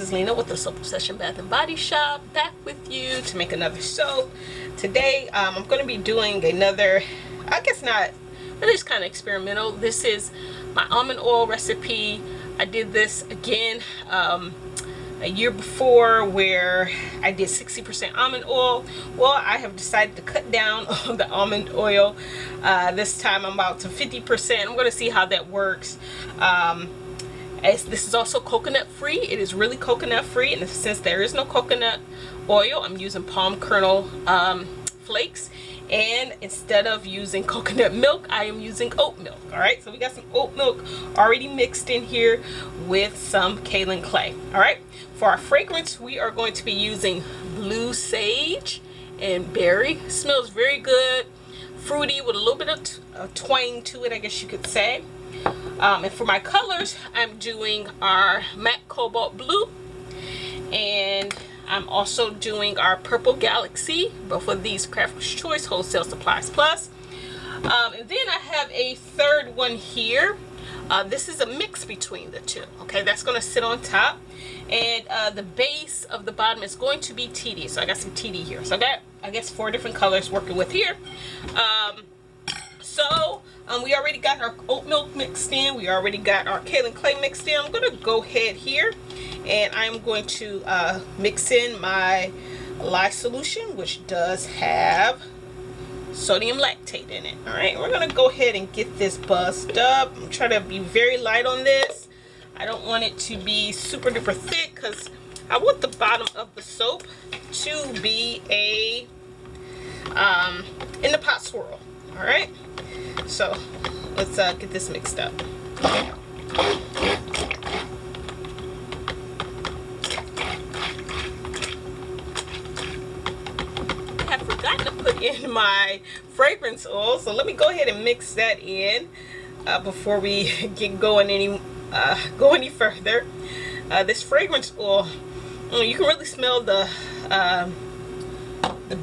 is Lena with the Soap Obsession Bath and Body Shop, back with you to make another soap. Today I'm going to be doing another, I guess not, but it's kind of experimental. This is my almond oil recipe. I did this again a year before where I did 60% almond oil. Well, I have decided to cut down on the almond oil. This time I'm about to 50%. I'm going to see how that works. As this is also coconut free. It is really coconut free, and since there is no coconut oil, I'm using palm kernel flakes, and instead of using coconut milk, I am using oat milk. All right, so we got some oat milk already mixed in here with some kaolin clay. All right, for our fragrance, we are going to be using blue sage and berry. It smells very good, fruity with a little bit of twang to it, I guess you could say. And for my colors, I'm doing our matte cobalt blue, and I'm also doing our purple galaxy. Both of these Crafter's Choice Wholesale Supplies Plus. And then I have a third one here. This is a mix between the two. Okay, that's going to sit on top, and the base of the bottom is going to be TD. So I got some TD here. So I got, I guess, 4 different colors working with here. We already got our oat milk mixed in. We already got our kaolin clay mixed in. I'm going to go ahead here, and I'm going to mix in my lye solution, which does have sodium lactate in it. All right, we're going to go ahead and get this buzzed up. I'm trying to be very light on this. I don't want it to be super duper thick because I want the bottom of the soap to be a in the pot swirl. All right, so let's get this mixed up. I have forgotten to put in my fragrance oil, so let me go ahead and mix that in before we get going any further. This fragrance oil, you can really smell the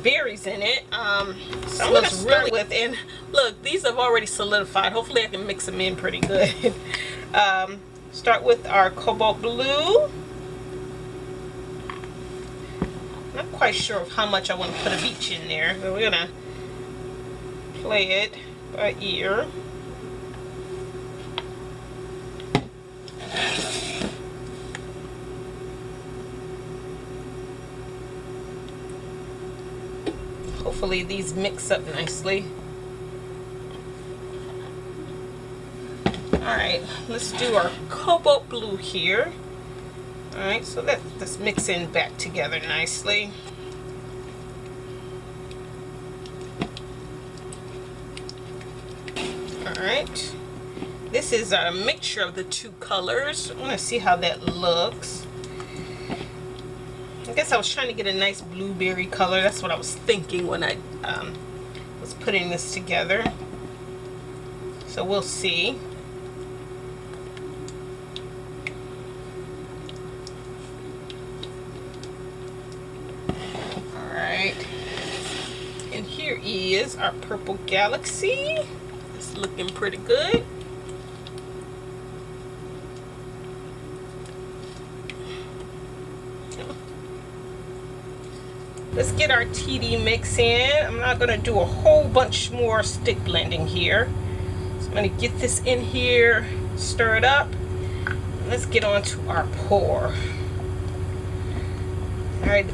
berries in it. So I'm gonna start with, and look, these have already solidified. Hopefully I can mix them in pretty good. Start with our cobalt blue. Not quite sure of how much I want to put of each in there, but we're gonna play it by ear. Hopefully these mix up nicely. Alright, let's do our cobalt blue here. Alright, so let's mix in back together nicely. Alright, this is a mixture of the two colors. I want to see how that looks. I guess I was trying to get a nice blueberry color. That's what I was thinking when I was putting this together. So we'll see. Alright. And here is our purple galaxy. It's looking pretty good. Let's get our TD mix in. I'm not going to do a whole bunch more stick blending here. So I'm going to get this in here, stir it up. Let's get on to our pour. All right.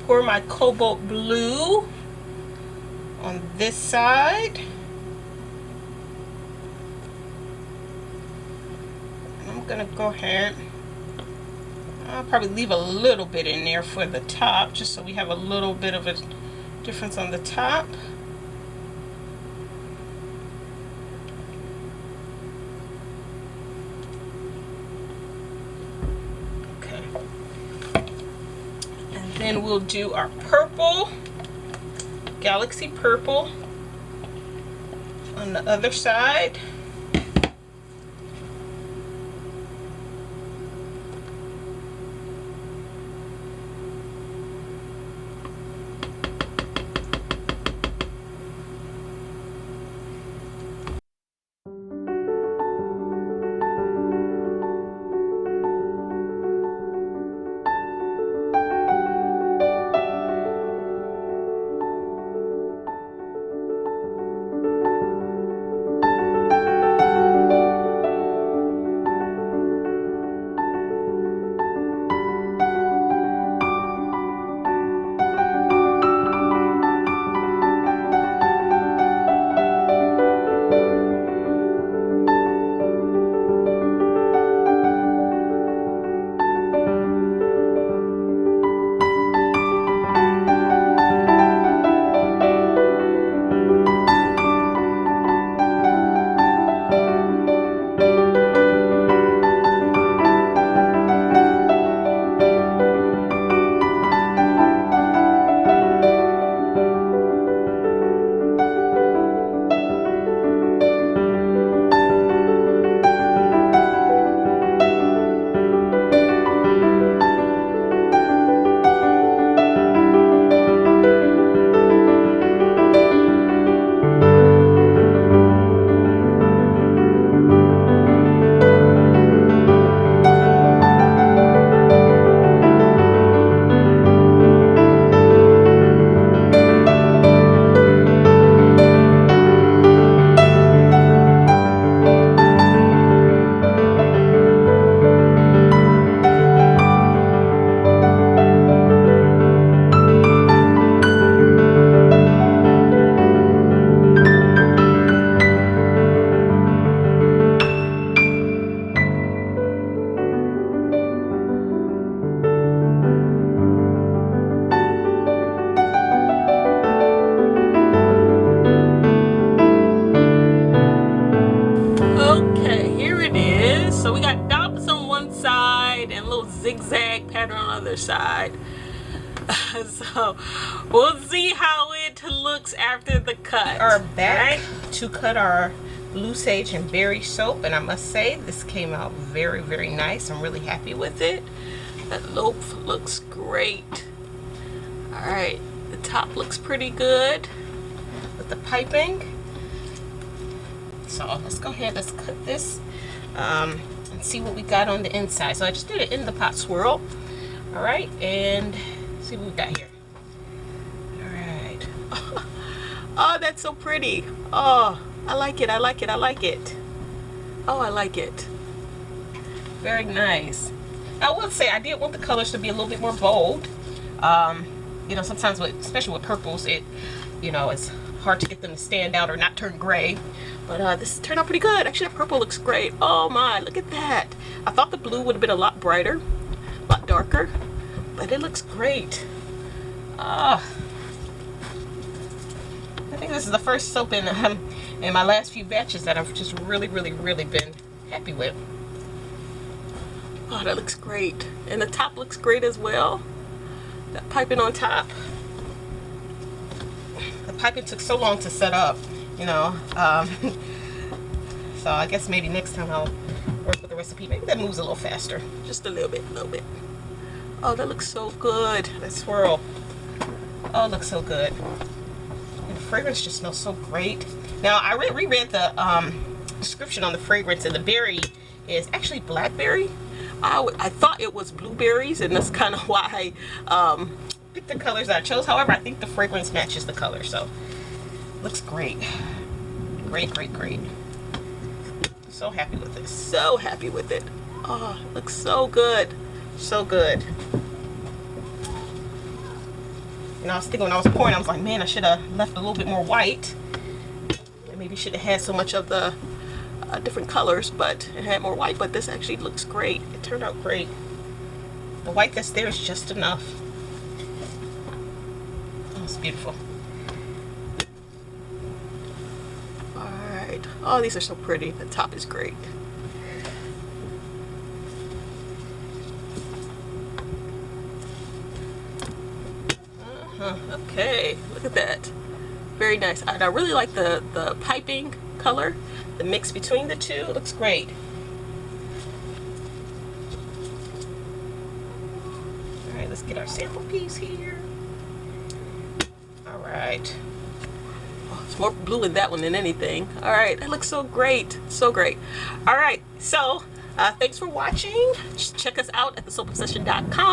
Pour my cobalt blue on this side. I'm gonna go ahead, I'll probably leave a little bit in there for the top, just so we have a little bit of a difference on the top. Then we'll do our purple. Galaxy Purple on the other side. Okay, here it is. So we got dots on one side and a little zigzag pattern on the other side. So we'll see how it looks after the cut. Our back to cut our blue sage and berry soap, and I must say this came out very, very nice. I'm really happy with it. That loaf looks great. All right, the top looks pretty good with the piping. So let's go ahead, let's cut this and see what we got on the inside. So I just did it in the pot swirl. All right, and see what we got here. All right. Oh, that's so pretty. Oh, I like it, I like it, I like it. Oh, I like it. Very nice. I will say I did want the colors to be a little bit more bold. You know, sometimes especially with purples, it's hard to get them to stand out or not turn gray. But this turned out pretty good. Actually, the purple looks great. Oh my, look at that. I thought the blue would have been a lot brighter, a lot darker, but it looks great. I think this is the first soap in my last few batches that I've just really, really, really been happy with. Oh, that looks great. And the top looks great as well. That piping on top. The piping took so long to set up, you know. So I guess maybe next time I'll work with the recipe. Maybe that moves a little faster. Just a little bit, a little bit. Oh, that looks so good. That swirl. Oh, it looks so good. And the fragrance just smells so great. Now, I reread the description on the fragrance, and the berry is actually blackberry. I thought it was blueberries, and that's kind of why I picked the colors that I chose. However, I think the fragrance matches the color, so looks great. Great, great, great. So happy with this. So happy with it. Oh, it looks so good. So good. You know, I was thinking when I was pouring, I was like, man, I should have left a little bit more white. And maybe should have had so much of the different colors, but it had more white. But this actually looks great. It turned out great. The white that's there is just enough. Oh, it's beautiful. Alright. Oh, these are so pretty. The top is great. Okay, look at that. Very nice. And I really like the piping color, the mix between the two. It looks great. All right, let's get our sample piece here. All right. Oh, it's more blue in that one than anything. All right, that looks so great. So great. All right, so thanks for watching. Check us out at thesoapobsession.com.